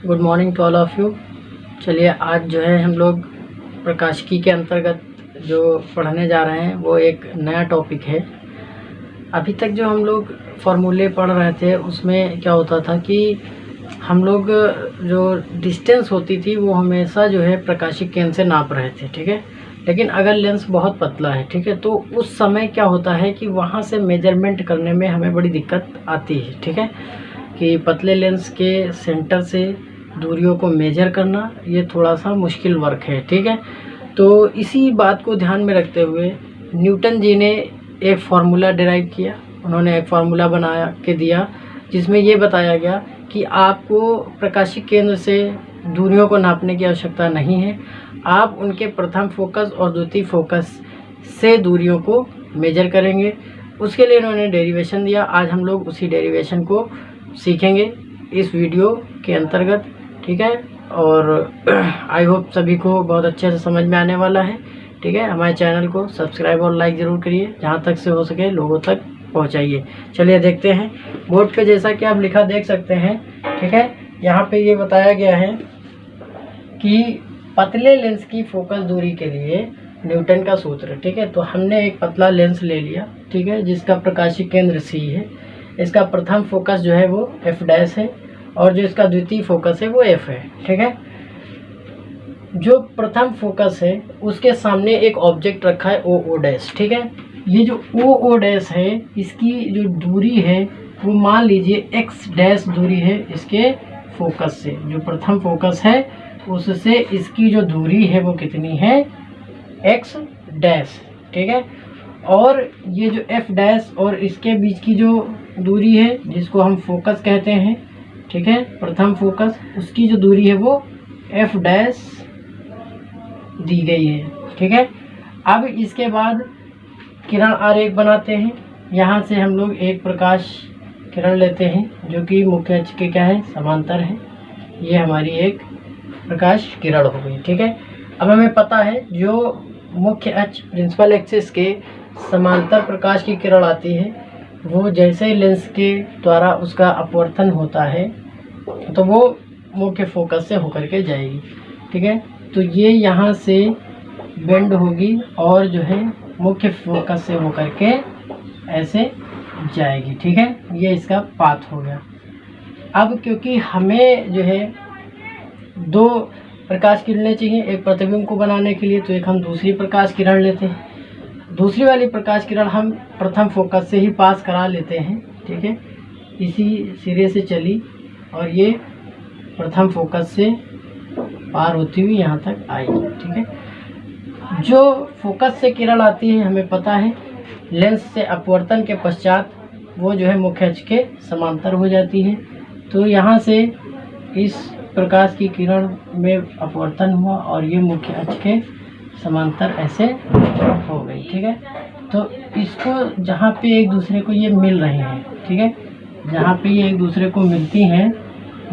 Good morning to all of you. चलिए आज जो है हम लोग प्रकाशिकी के अंतर्गत जो पढ़ने जा रहे हैं वो एक नया टॉपिक है। अभी तक जो हम लोग फॉर्मूले पढ़ रहे थे उसमें क्या होता था कि हम लोग जो डिस्टेंस होती थी वो हमेशा जो है प्रकाशिक केंद्र से नाप रहे थे, ठीक है। लेकिन अगर लेंस बहुत पतला है, ठीक है, तो उस समय क्या होता है कि वहाँ से मेजरमेंट करने में हमें बड़ी दिक्कत आती है, ठीक है। कि पतले लेंस के सेंटर से दूरियों को मेजर करना ये थोड़ा सा मुश्किल वर्क है, ठीक है। तो इसी बात को ध्यान में रखते हुए न्यूटन जी ने एक फार्मूला डिराइव किया। उन्होंने एक फार्मूला बना के दिया जिसमें ये बताया गया कि आपको प्रकाशिक केंद्र से दूरियों को नापने की आवश्यकता नहीं है, आप उनके प्रथम फोकस और द्वितीय फोकस से दूरियों को मेजर करेंगे। उसके लिए इन्होंने डेरिवेशन दिया। आज हम लोग उसी डेरिवेशन को सीखेंगे इस वीडियो के अंतर्गत, ठीक है। और आई होप सभी को बहुत अच्छे से समझ में आने वाला है, ठीक है। हमारे चैनल को सब्सक्राइब और लाइक ज़रूर करिए, जहाँ तक से हो सके लोगों तक पहुँचाइए। चलिए देखते हैं बोर्ड पे, जैसा कि आप लिखा देख सकते हैं, ठीक है। यहाँ पे ये बताया गया है कि पतले लेंस की फोकस दूरी के लिए न्यूटन का सूत्र, ठीक है। तो हमने एक पतला लेंस ले लिया, ठीक है, जिसका प्रकाशिक केंद्र C है। इसका प्रथम फोकस जो है वो F डैश है और जो इसका द्वितीय फोकस है वो F है, ठीक है। जो प्रथम फोकस है उसके सामने एक ऑब्जेक्ट रखा है O डैश, ठीक है। ये जो O डैश है इसकी जो दूरी है वो मान लीजिए X डैश दूरी है इसके फोकस से। जो प्रथम फोकस है उससे इसकी जो दूरी है वो कितनी है, X डैश, ठीक है। और ये जो F डैश और इसके बीच की जो दूरी है जिसको हम फोकस कहते हैं, ठीक है, प्रथम फोकस, उसकी जो दूरी है वो F डैश दी गई है, ठीक है। अब इसके बाद किरण आरेख बनाते हैं। यहाँ से हम लोग एक प्रकाश किरण लेते हैं जो कि मुख्य अक्ष के क्या है, समांतर है। ये हमारी एक प्रकाश किरण हो गई, ठीक है। अब हमें पता है जो मुख्य अक्ष प्रिंसिपल एक्सिस के समांतर प्रकाश की किरण आती है वो जैसे ही लेंस के द्वारा उसका अपवर्तन होता है तो वो मुख्य फोकस से होकर के जाएगी, ठीक है। तो ये यहाँ से बेंड होगी और जो है मुख्य फोकस से होकर के ऐसे जाएगी, ठीक है। ये इसका पाथ हो गया। अब क्योंकि हमें जो है दो प्रकाश किरणें चाहिए एक प्रतिबिंब को बनाने के लिए, तो एक हम दूसरी प्रकाश किरण लेते हैं। दूसरी वाली प्रकाश किरण हम प्रथम फोकस से ही पास करा लेते हैं, ठीक है। इसी सिरे से चली और ये प्रथम फोकस से पार होती हुई यहाँ तक आई, ठीक है। जो फोकस से किरण आती है हमें पता है लेंस से अपवर्तन के पश्चात वो जो है मुख्य अक्ष के समांतर हो जाती है। तो यहाँ से इस प्रकाश की किरण में अपवर्तन हुआ और ये मुख्य अक्ष के समांतर ऐसे हो गई, ठीक है। तो इसको जहाँ पे एक दूसरे को ये मिल रहे हैं, ठीक है, जहाँ पे ये एक दूसरे को मिलती हैं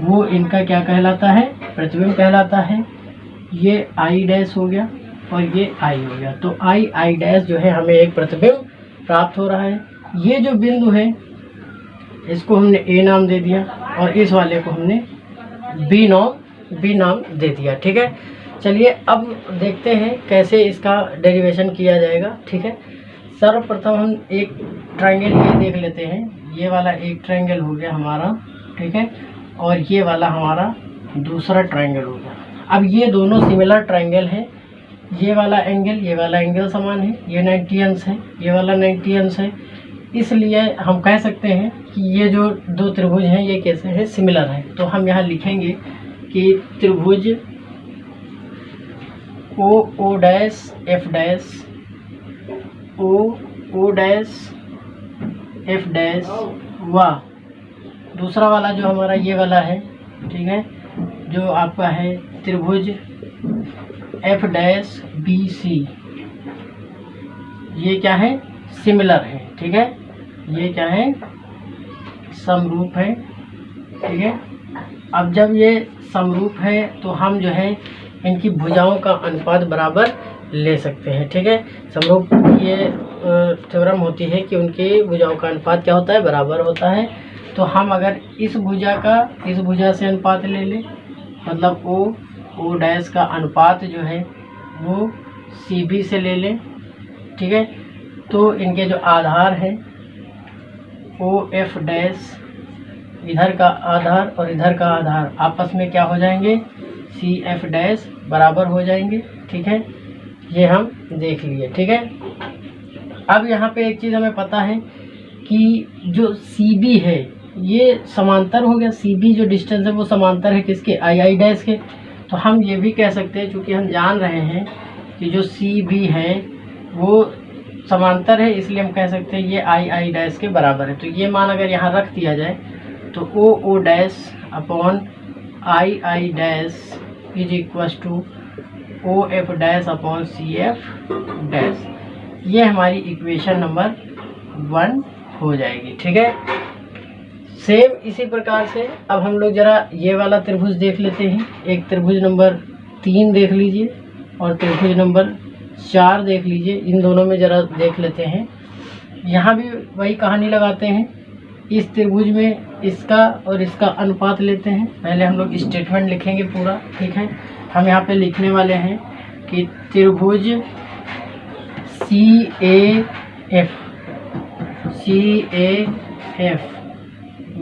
वो इनका क्या कहलाता है, प्रतिबिंब कहलाता है। ये I डैश हो गया और ये I हो गया। तो I डैश जो है हमें एक प्रतिबिंब प्राप्त हो रहा है। ये जो बिंदु है इसको हमने A नाम दे दिया और इस वाले को हमने B नाम दे दिया, ठीक है। चलिए अब देखते हैं कैसे इसका डेरिवेशन किया जाएगा, ठीक है। सर्वप्रथम हम एक ट्रायंगल ये देख लेते हैं। ये वाला एक ट्रायंगल हो गया हमारा, ठीक है, और ये वाला हमारा दूसरा ट्रायंगल हो गया। अब ये दोनों सिमिलर ट्रायंगल हैं। ये वाला एंगल समान है, ये 90 अंश है, ये वाला 90 अंश है। इसलिए हम कह सकते हैं कि ये जो दो त्रिभुज हैं ये कैसे हैं, सिमिलर हैं। तो हम यहाँ लिखेंगे कि त्रिभुज O dash F dash O dash F dash व दूसरा वाला जो हमारा ये वाला है, ठीक है, जो आपका है त्रिभुज F डैश BC, ये क्या है, सिमिलर है, ठीक है। ये क्या है, समरूप है, ठीक है। अब जब ये समरूप है तो हम जो है इनकी भुजाओं का अनुपात बराबर ले सकते हैं, ठीक है। समरूप ये थ्योरम होती है कि उनकी भुजाओं का अनुपात क्या होता है, बराबर होता है। तो हम अगर इस भुजा का इस भुजा से अनुपात ले लें मतलब ओ डैश का अनुपात जो है वो CB से ले लें, ठीक है। तो इनके जो आधार है OF डैश, इधर का आधार और इधर का आधार आपस में क्या हो जाएंगे, CF डैश बराबर हो जाएंगे, ठीक है। ये हम देख लिए, ठीक है। अब यहाँ पे एक चीज़ हमें पता है कि जो CB है ये समांतर हो गया, CB जो डिस्टेंस है वो समांतर है किसके, II डैश के। तो हम ये भी कह सकते हैं, चूँकि हम जान रहे हैं कि जो CB है वो समांतर है, इसलिए हम कह सकते हैं ये II डैश के बराबर है। तो ये मान अगर यहाँ रख दिया जाए तो OO dash upon II dash is equal to OF dash upon CF dash. ये हमारी इक्वेशन नंबर 1 हो जाएगी, ठीक है। सेम इसी प्रकार से अब हम लोग जरा ये वाला त्रिभुज देख लेते हैं। एक त्रिभुज नंबर 3 देख लीजिए और त्रिभुज नंबर 4 देख लीजिए, इन दोनों में जरा देख लेते हैं। यहाँ भी वही कहानी लगाते हैं। इस त्रिभुज में इसका और इसका अनुपात लेते हैं। पहले हम लोग स्टेटमेंट लिखेंगे पूरा, ठीक है। हम यहाँ पे लिखने वाले हैं कि त्रिभुज CAF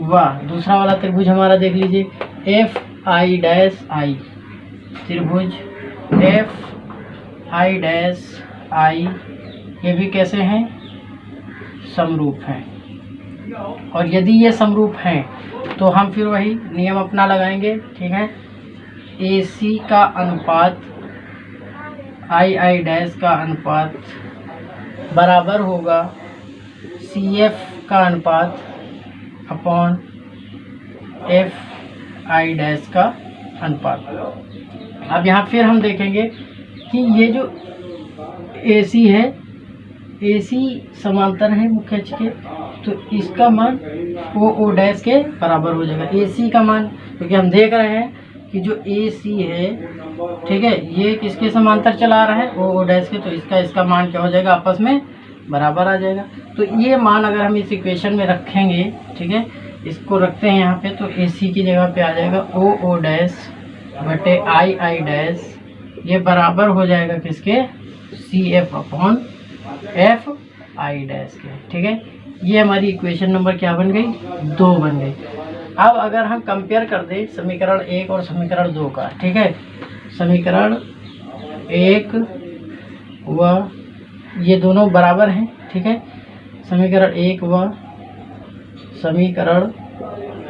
वाह, दूसरा वाला त्रिभुज हमारा देख लीजिए FI डैश I, त्रिभुज FI डैश I ये भी कैसे हैं, समरूप हैं। और यदि ये समरूप हैं तो हम फिर वही नियम अपना लगाएंगे, ठीक है। AC का अनुपात II डैश का अनुपात बराबर होगा CF का अनुपात अपॉन FI डैश का अनुपात। अब यहाँ फिर हम देखेंगे कि ये जो AC है, AC समांतर है मुख्य अक्ष के, तो इसका मान OO डैश के बराबर हो जाएगा। AC का मान, क्योंकि हम देख रहे हैं कि जो AC है, ठीक है, ये किसके समांतर चला रहा है, OO डैश के, तो इसका मान क्या हो जाएगा, आपस में बराबर आ जाएगा। तो ये मान अगर हम इस इक्वेशन में रखेंगे, ठीक है, इसको रखते हैं यहाँ पे, तो AC की जगह पे आ जाएगा OO डैश बटे II डैश, ये बराबर हो जाएगा किसके, CF अपॉन FI डैश के, ठीक है। ये हमारी इक्वेशन नंबर क्या बन गई, 2 बन गई। अब अगर हम कंपेयर कर दें समीकरण 1 और समीकरण 2 का, ठीक है, समीकरण 1 व ये दोनों बराबर हैं, ठीक है। समीकरण 1 व समीकरण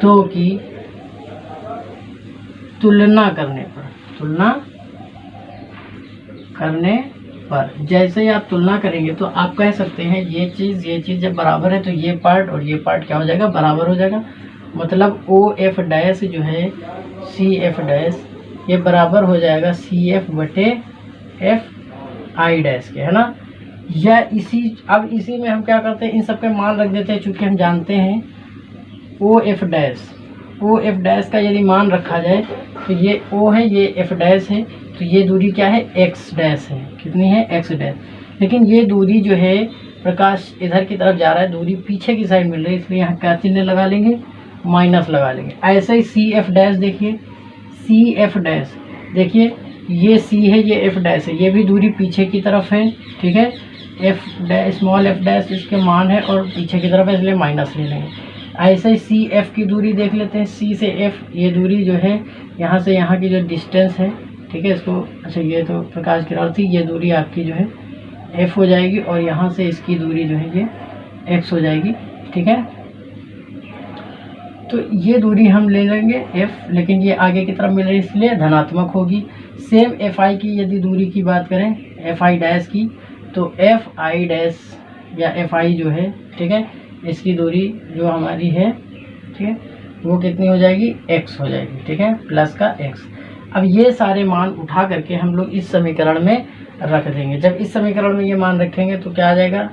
2 की तुलना करने पर जैसे ही आप तुलना करेंगे तो आप कह सकते हैं ये चीज़ जब बराबर है तो ये पार्ट और ये पार्ट क्या हो जाएगा, बराबर हो जाएगा। मतलब OF डैश जो है CF डैश ये बराबर हो जाएगा CF बटे FI डैश के, है ना। या अब इसी में हम क्या करते हैं, इन सब के मान रख देते हैं। चूँकि हम जानते हैं OF डैश का यदि मान रखा जाए तो ये O है, ये F डैश है, तो ये दूरी क्या है, X डैश है। कितनी है, X डैश। लेकिन ये दूरी जो है, प्रकाश इधर की तरफ जा रहा है, दूरी पीछे की साइड मिल रही है, इसलिए यहाँ क्या चिन्ह लगा लेंगे, माइनस लगा लेंगे। ऐसे ही CF डैश देखिए, CF डैश देखिए, ये C है, ये F डैश है, ये भी दूरी पीछे की तरफ है, ठीक है। स्मॉल f डैश इसके मान है और पीछे की तरफ है, इसलिए माइनस ले लेंगे। ऐसे ही CF की दूरी देख लेते हैं, C से F ये दूरी जो है यहाँ से यहाँ की जो डिस्टेंस है, ठीक है, इसको अच्छा ये तो प्रकाश की थी, ये दूरी आपकी जो है F हो जाएगी और यहाँ से इसकी दूरी जो है ये X हो जाएगी, ठीक है। तो ये दूरी हम ले लेंगे F, लेकिन ये आगे की तरफ मिल रही है इसलिए धनात्मक होगी। सेम FI की यदि दूरी की बात करें, FI डैश की, तो FI डैश या FI जो है, ठीक है, इसकी दूरी जो हमारी है, ठीक है, वो कितनी हो जाएगी, X हो जाएगी, ठीक है, प्लस का X। अब ये सारे मान उठा करके हम लोग इस समीकरण में रख देंगे। जब इस समीकरण में ये मान रखेंगे तो क्या आ जाएगा,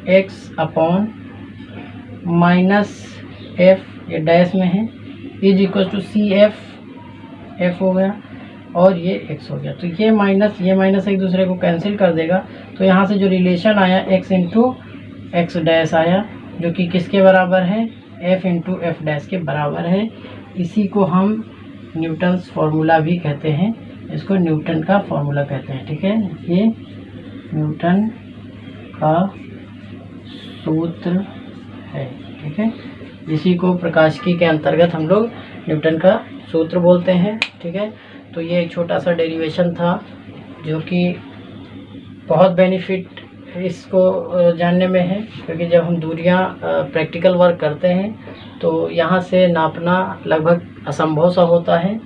-x अपॉन -f, ये डैश में है, is equal to CF, F हो गया और ये x हो गया। तो ये माइनस एक दूसरे को कैंसिल कर देगा, तो यहाँ से जो रिलेशन आया x इंटू एक्स डैश आया, जो कि किसके बराबर है, f इंटू एफ डैश के बराबर है। इसी को हम न्यूटन्स फार्मूला भी कहते हैं, इसको न्यूटन का फार्मूला कहते हैं। ठीक है, ये न्यूटन का सूत्र है। ठीक है, इसी को प्रकाशिकी के अंतर्गत हम लोग न्यूटन का सूत्र बोलते हैं। ठीक है, तो ये एक छोटा सा डेरिवेशन था जो कि बहुत बेनिफिट इसको जानने में है, क्योंकि जब हम दूरियां प्रैक्टिकल वर्क करते हैं तो यहाँ से नापना लगभग असंभव सा होता है।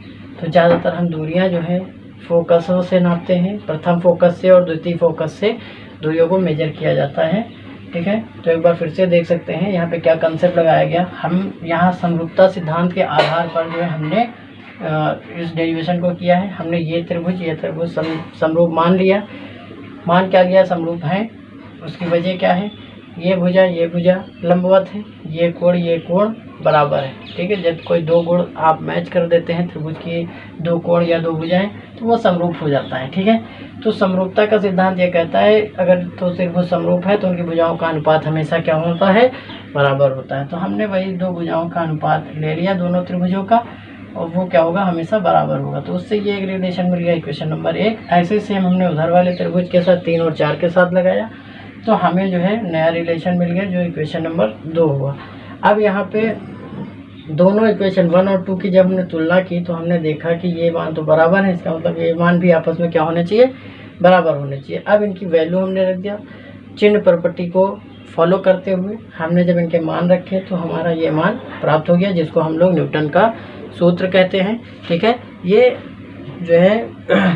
तो ज़्यादातर हम दूरियां जो है फोकसों से नापते हैं, प्रथम फोकस से और द्वितीय फोकस से दूरियों को मेजर किया जाता है। ठीक है, तो एक बार फिर से देख सकते हैं यहाँ पे क्या कंसेप्ट लगाया गया। हम यहाँ समरूपता सिद्धांत के आधार पर जो है हमने इस डेरिवेशन को किया है। हमने ये त्रिभुज समरूप मान लिया। मान क्या गया, समरूप है। उसकी वजह क्या है, ये भुजा लंबवत है, ये कोण बराबर है। ठीक है, जब कोई दो गुण आप मैच कर देते हैं त्रिभुज की दो कोण या दो भुजाएं तो वो समरूप हो जाता है। ठीक है, तो समरूपता का सिद्धांत ये कहता है अगर दो त्रिभुज समरूप है तो उनकी भुजाओं का अनुपात हमेशा क्या होता है, बराबर होता है। तो हमने वही दो भुजाओं का अनुपात ले लिया दोनों त्रिभुजों का, और वो क्या होगा, हमेशा बराबर होगा। तो उससे ये एक रिलेशन मिल गया, इक्वेशन नंबर 1। ऐसे सेम हमने उधर वाले त्रिभुज के साथ 3 और 4 के साथ लगाया तो हमें जो है नया रिलेशन मिल गया जो इक्वेशन नंबर 2 हुआ। अब यहाँ पे दोनों इक्वेशन 1 और 2 की जब हमने तुलना की तो हमने देखा कि ये मान तो बराबर है, इसका मतलब ये मान भी आपस में क्या होने चाहिए, बराबर होने चाहिए। अब इनकी वैल्यू हमने रख दिया, चिन्ह प्रॉपर्टी को फॉलो करते हुए हमने जब इनके मान रखे तो हमारा ये मान प्राप्त हो गया, जिसको हम लोग न्यूटन का सूत्र कहते हैं। ठीक है, ये जो है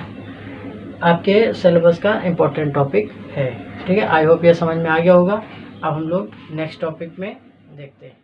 आपके सिलेबस का इम्पोर्टेंट टॉपिक है। ठीक है, आई होप ये समझ में आ गया होगा। अब हम लोग नेक्स्ट टॉपिक में देखते हैं।